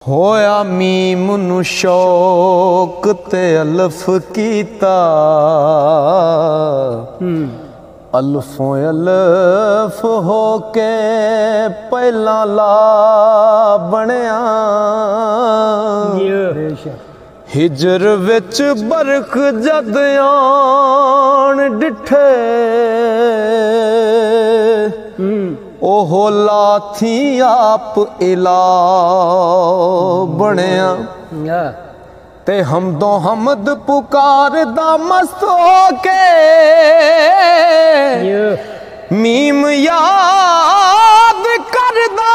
होया मीम नु शौक ते अल्फ कीता, अल्फों अल्फ होके पहला ला बनया। हिजर विच बरख जद आन डिठे, ओहो लाथी आप इला बनया। ते हमदो हमद पुकार दा मस्त होके, मीम याद करदा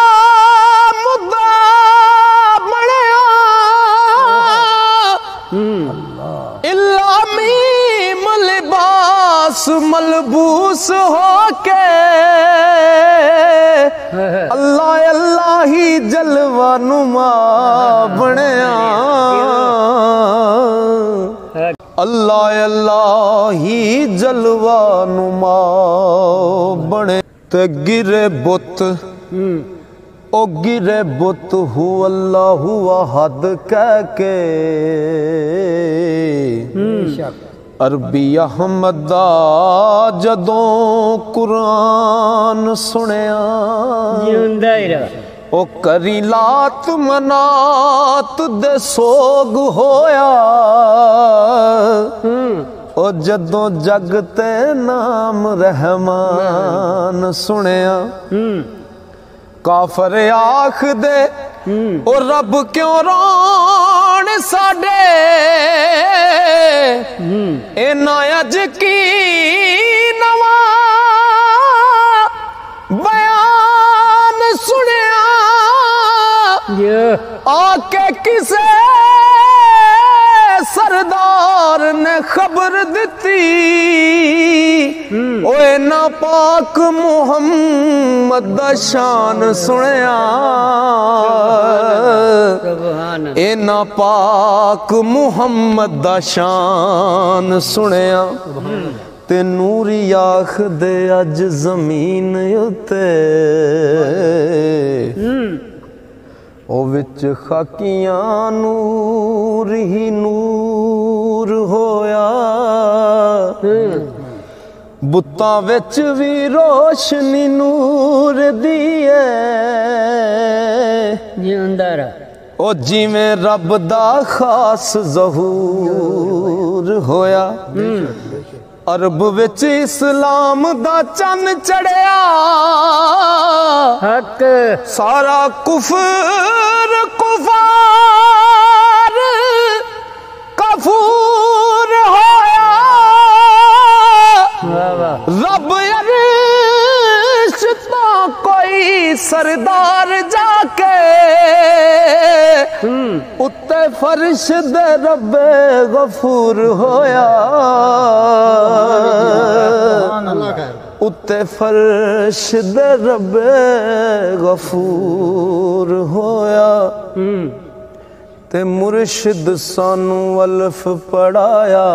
मुद्दा बनया। इल्ला मीम लिबास मलबूस होके, अल्लाह अल्लाह ही जलवा नुमा बनया। अल्लाह अल्लाह ही जलवा नुमा बने। ते गिरे बुत ओ गिरे बुत हु अल्लाह अहद कह के, अरबी अहमदा जदों कुरान सुनिया। ओ करी लात मनात दे सोग होया, ओ जदों जग ते नाम रहमान सुनिया। काफर आख दे ओ रब क्यों रोण साडे, इना अज की नवा बयान सुनिया। आके किसे सरदार ने खबर दिती, ओए ना पाक मुहम्मद दा शान सुनिया। ए ना पाक मुहम्मद दा शान सुनिया। ते नूरी आख दे अज जमीन उत्ते, ओ विच खाकियां नूर ही नूर होया। बुत्तां विच भी रोशनी नूर दी है, ओ जिवें रब दा खास ज़हूर होया। अरब विच इस्लाम दा चन चढ़िया, हक सारा कुफर कुफार कफूर होया। रब अरश तो कोई सरदार जाके, उत्ते फर्श दे रब्बे गफूर होया। उत्ते फर्श दे रब्बे गफूर होया। ते मुर्शिद सानू अल्फ पढ़ाया,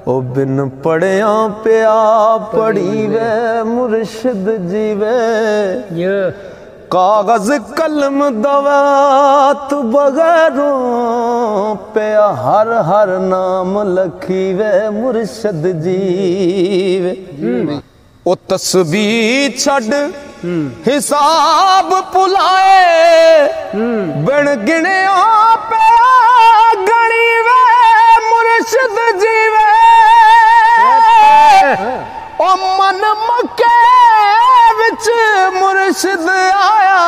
ओ बिन पढ़िया पिया पढ़ी वे मुर्शिद जीवे। कागज कलम दवात बगैरों पिया हर हर नाम लखी वे मुर्शिद जीवे। ओ तस्बीह छड़ हिसाब पुलाए, बिन गिणिया पिया गणी वे मुर्शिद जीवे। ओ मन मक्के विच मुर्शिद आया,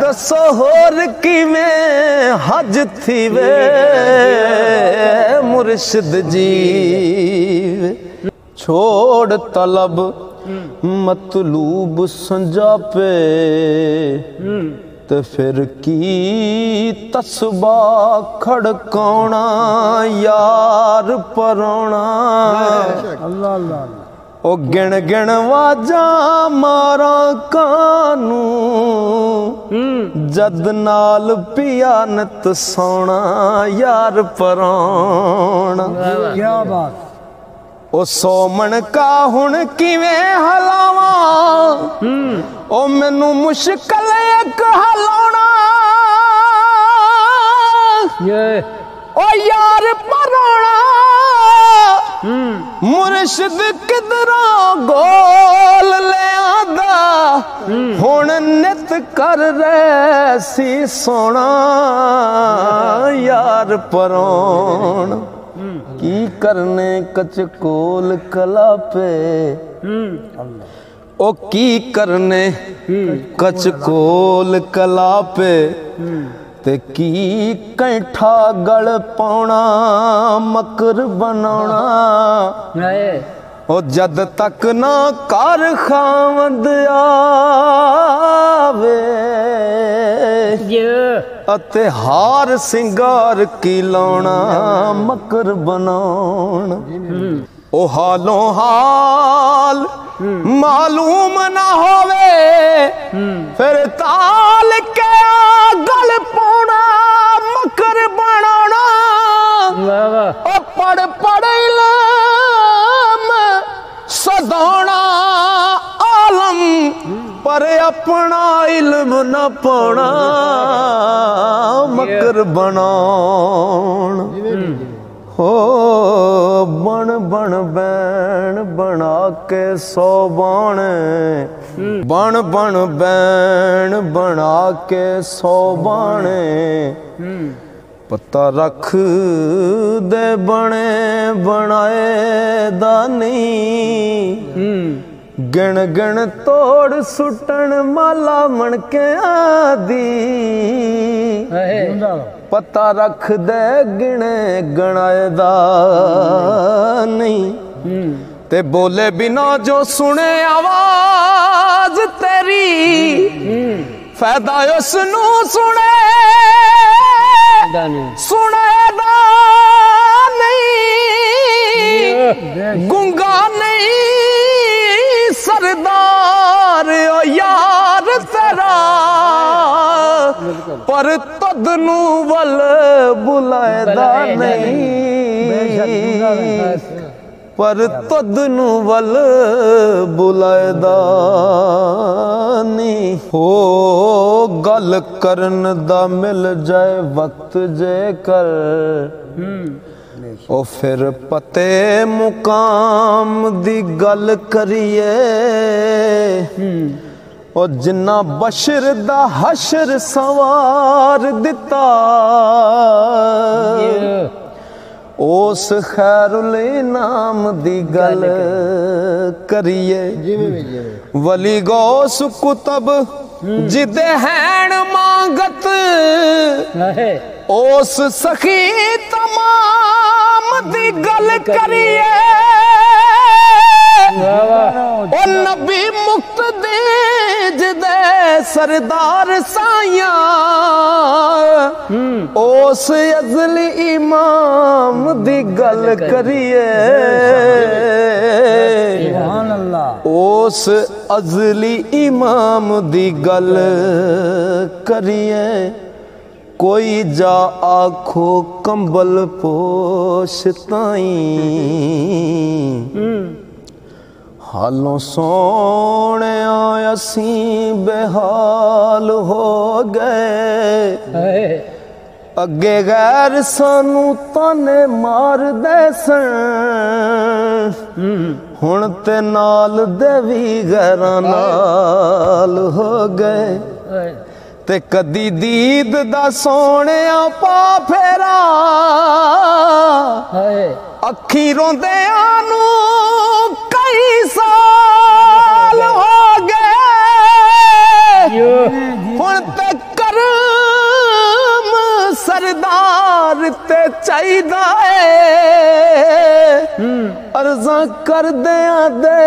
दसो होर किवें हज थी वे मुर्शिद जीवे। छोड़ तलब मतलूब संजापे, ते फिर की तस्बा खड़काउणा यार परोना। ओ गिण गिण वाजा मारा कानू, जद नाल पिया नित सोना यार परोना। क्या बात। ओ सोमन का हुण किवें हलावां, ओ मैनू मुश्किल एक हलाउणा। ओ यार पराना मुर्शिद किधरों गोल ले आंदा हुण नित कर रहे सी सोना यार पराना की करने कचकोल कला पे ओ की करने कचकोल कला पे ते की कैठा गल पाउना मकर बनाना ओ जद तक ना कर खावंद आवे अते हार सिंगार की लाउना मकर बनाना ओ हालों हाल मालूम ना होवे फिर ताल के गल पाउना मकर बनाना ओ पढ़ पढ़ इल्म सदाना आलम पर अपना इल्म न पाना मकर बनाना हो बन बन बैन बना के सौ बाण बन बन बैन बना के सौ बाण पता रख दे बने बनाए दानी गण गण तोड़ सुटन माला मणके आदि पता रख दे गिने गणाए दा नहीं ते बोले बिना जो सुने आवाज तेरी फायदा उसनू सुने सुने दा नहीं गुंगा नहीं सरदार ओ यार तेरा पर तदनू वल बुलाएदा नहीं पर तदनू वल बुलाएदा नहीं हो गल करन दा मिल जाए वक्त जे कर ओ फिर पते मुकाम दी गल करिए ओ जिन्ना बशर दा हशर सवार दिता उस खैरुल इनाम दी गल करिए वली गौस कुतब जिदे हैन मांगत उस सखी तमाम दी गल करिए ओ नबी मुक्त दे जिदे सरदार साया उस अजली इमाम दी गल करिए उस अजली इमाम दी गल करिए कोई जा आखो कंबल पोश ताई हालों सोने असी बेहाल हो गए अगे गैर सानू ताने मार दे सन हुण ते नाल दे भी गैरां नाल हो गए ते कदी दीद दा सोने पा फेरा अखी रोंदे आनू कई साल हो गए हुण ते करम सरदार ते चाहिदा अर्जा कर दिया दे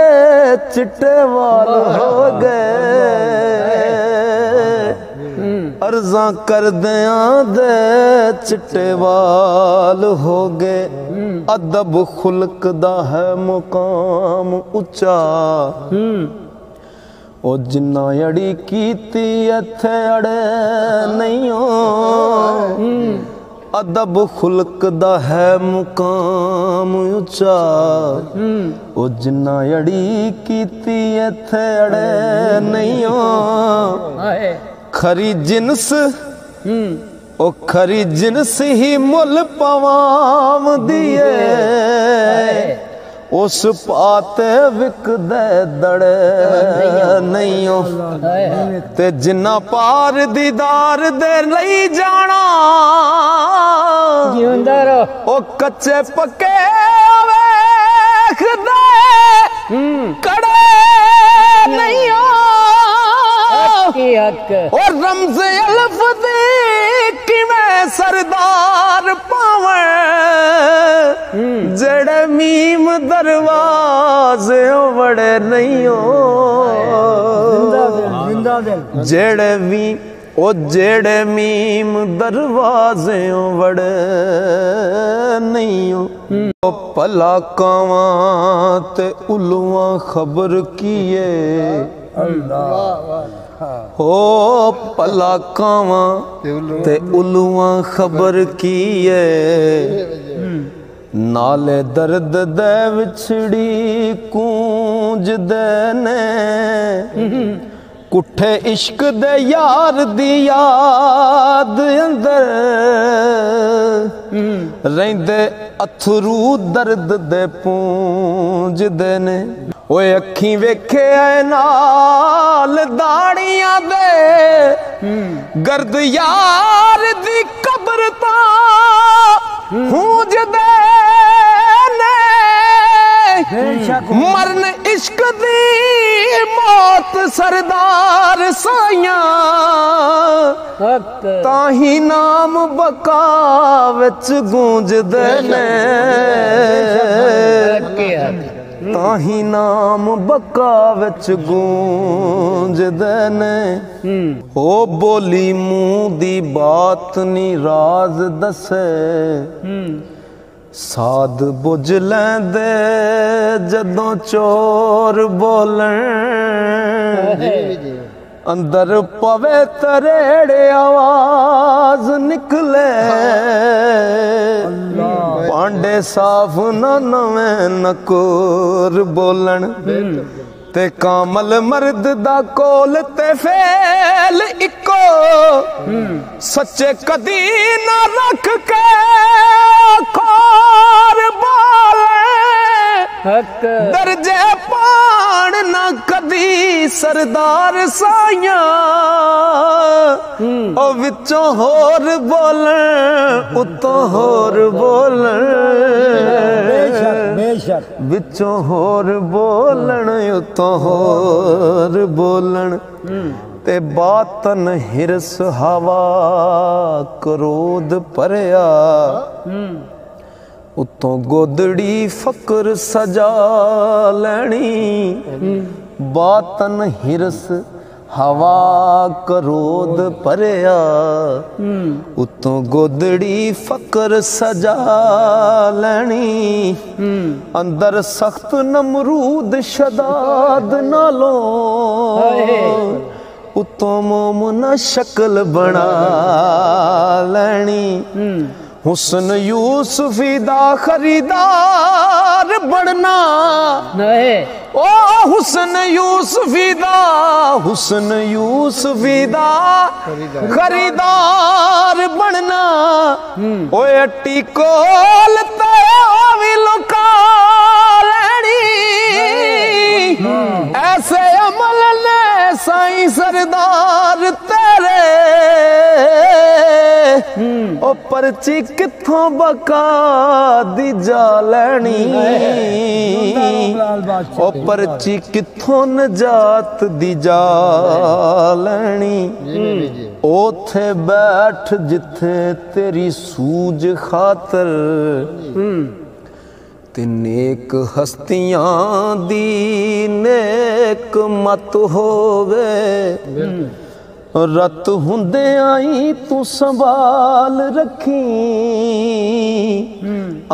चिट्टे वाल हो गए अर्जा कर दिया दे चिट्टे वाल हो गए अदब खुल्क दा है मुकाम उच्चा ओ जिन्ना अड़ी कीती इत्थे अड़े नहीं हो अदब खुल्क दा है मुकाम उच्चा ओ जिन्ना अड़ी कीती इत्थे अड़े नहीं हो खरी जिन्स ओ खरी जिनस ही मुल पवाम दिए उस पाते विकदे दड़े नहीं हो ते जिन्ना पार दीदार दे लई जाना ओ कच्चे पक्के वेख दे कड़े नहीं हो और रमज अल्फ दी किवें सरदार पावे जड़े मीम दरवाजे बड़े नहीं हो जेड़े मीम दरवाजे बड़े नहीं हो भला कावां ते उलुआं खबर किए हो भला कावां ते उलुआं खबर किए नाले दर्द दे विछड़ी कूंज दे ने कुठे इश्क दे यार दी याद अंदर रहिंदे अथरू दर्द दे पूंज दे ने ओए अखी वेखे ऐ नाल दाड़ियां दे गर्द यार दी कब्र ता हूंज दे ने मरन इश्क दी मौत सरदार साइयां ताही नाम बका विच गूंज दे ने ताही नाम बका विच गूंज दे ने हो बोली मुंह दी बात नी राज दसे साध बुझ लैंदे जदों चोर बोलन अंदर पवे तरेड़े आवाज निकले पांडे साफ न नवें नकोर बोलन ते कामल मर्द दा कोल ते फेल इको सच्चे कदी ना रख के खोर बोले दर्जे पान ना कदी सरदार साइया ओ विचों होर बोलन उतों होर बोलन विचों होर बोलन उतों होर बोलन ते बातन हिरस हवा क्रोध परया उतों गोदड़ी फकर सजा लैनी बातन हिरस हवा क्रोध परया उतों गोदड़ी फकर सजा लैनी अंदर सख्त नमरूद शदाद नालों उतों मोमना शक्ल बना लैनी हुस्न यूसुफी दा खरीदार बनना ओ हुस्न यूसुफी दा खरीदार बनना ओए अट्टी कोल ते भी लुका लैनी ऐसे अमल ने साईं सरदार तेरे ओ परची किथों बका दी जा लैनी ओ परची किथों नजात दी जा लैनी ओथे बैठ जिथे तेरी सूझ खातर ते नेक हस्तियां दी नेक मत होवे रत हुंदे आई तू संभाल रखी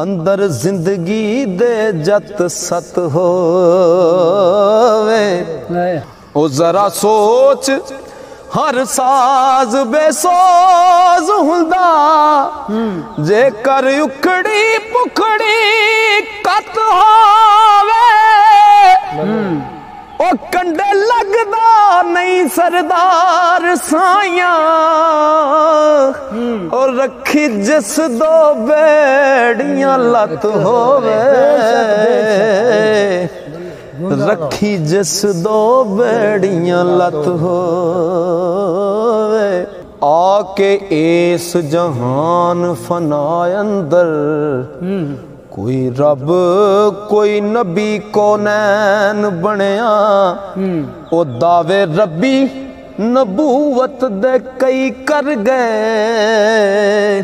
अंदर जिंदगी दे जत सत होवे ओ जरा सोच हर साज बेसोज हुंदा जे कर उखड़ी पुखड़ी कत होवे ओ कंडे लग मुकदा नहीं सरदार साइया और रखी जिस दो बेड़ियां लत होवे रखी जिस दो बेड़ियां लत होवे आके इस जहान फना अंदर कोई रब कोई नबी को नैन बनया ओ दावे रब्बी नबूवत दे कई कर गए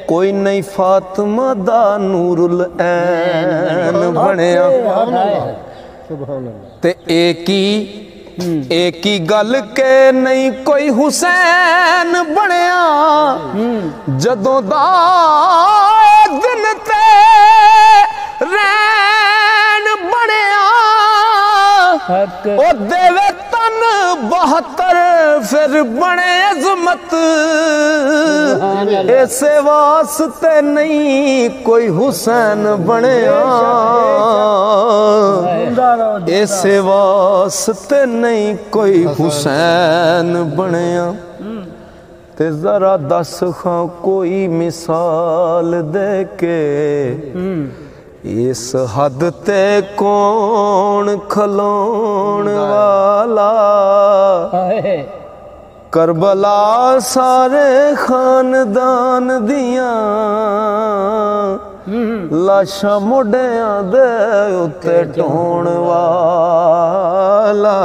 कोई नहीं फातिमा दा नूरुल ऐन बनया ते एक ही गल के नहीं कोई हुसैन बनया जदों दा दिन ते रैन बनया ओ देवे तन 72 फिर बने अजमत ऐसे वास्ते नहीं कोई हुसैन बनया ऐसे वास्ते नहीं कोई हुसैन बनया ते जरा दस खां कोई मिसाल दे के इस हद ते कौन खलोण वाला करबला सारे खानदान दियां लाशां मोढियां दे उत्ते ढोण वाला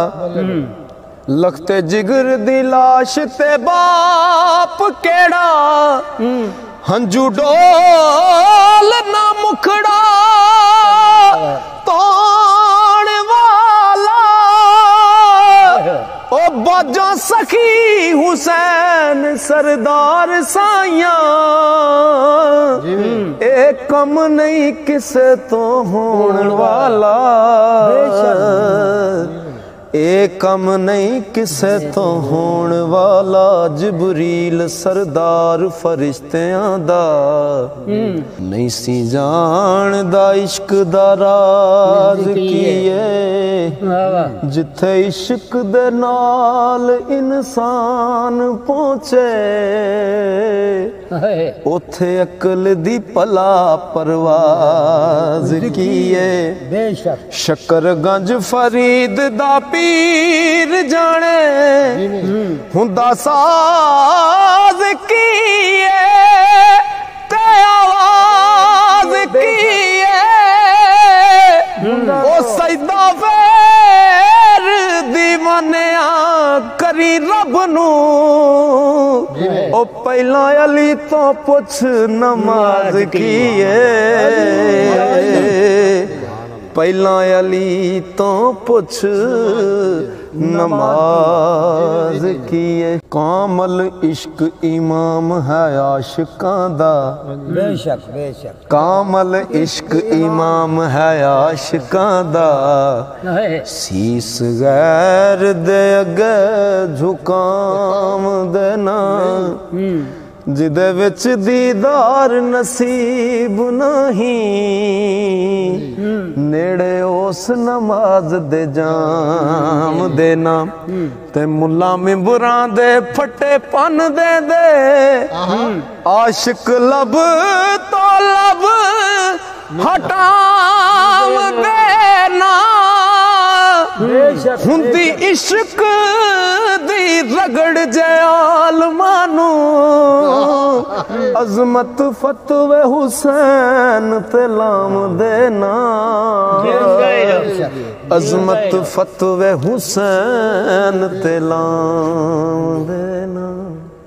लखते जिगर दी लाश ते बाप केड़ा हंजू डोल ना मुखड़ा तोण वाला ओ बाजा सखी हुसैन सरदार साइया ए कम नहीं किसे तो होण वाला ए कम नहीं किसे तो होण वाला जिबरील सरदार फरिश्तियां दा नहीं सी जानदा इश्क दा राज कीए जिथे इश्क दे नाल इंसान पहुंचे उथे अकल दी पला परवाज कीए बेशक शकरगंज फरीद दा पीर जाने हुंदा साज कीए ते आवाज कीए ओ सजदा फेर दीवानिया करी रब नू ओ पहला अली तो पुछ नमाज कीए पहला अली तो पुछ नमाज कीए कामल इश्क इमाम है आशिकां दा बेशक बेशक कामल इश्क इमाम है आशिकां दा सीस गैर दे अगे झुकाम देना जिदे विच दीदार नसीब नहीं नेड़े उस नमाज दे जाम देना ते मुल्ला मिंबरां दे फटे पन दे आशिक लब तो लब हटाम देना हुंदी इश्क दी रगड़ जयाल मानू अजमत फतवे हुसैन ते लाम देना अजमत फतवे हुसैन ते लाम देना।